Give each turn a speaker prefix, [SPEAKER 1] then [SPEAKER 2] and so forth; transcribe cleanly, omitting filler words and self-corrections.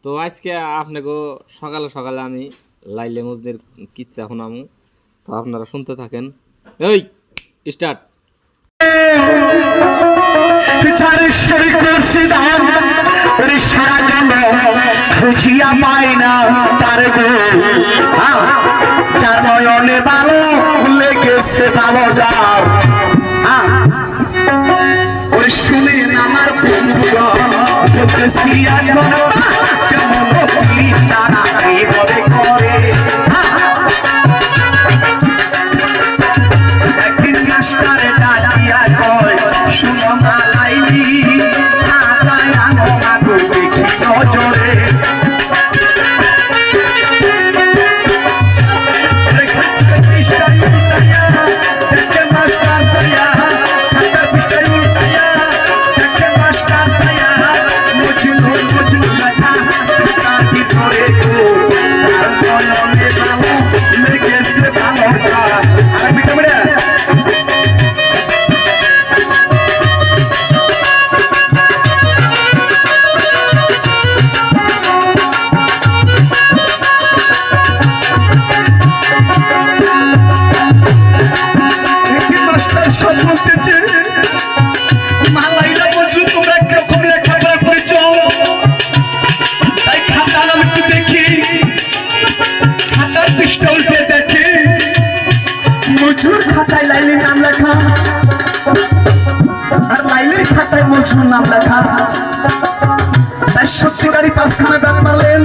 [SPEAKER 1] তো আজকে আপনাকে সকালে সকালে আমি লাইলে মজদের কিচ্ছা শোনামু, তো আপনারা শুনতে থাকেন। এই স্টার্ট।
[SPEAKER 2] খুঁজিয়া পাই না তার গো, যার নয়নে ভালো লেগেছে ভালো যার, ওই শুনে আমার বলতেছি কেমন তারা এই বলে করে। একদিন গাছটারে ডাকিয়া কয় শুনো না লাইলি, দেখি নজরে খাতায় লাইলির নাম লেখা আর লাইলির খাতায় মজুর নাম লেখা। তাই সত্যিকারী 5খানা গান মারলেন।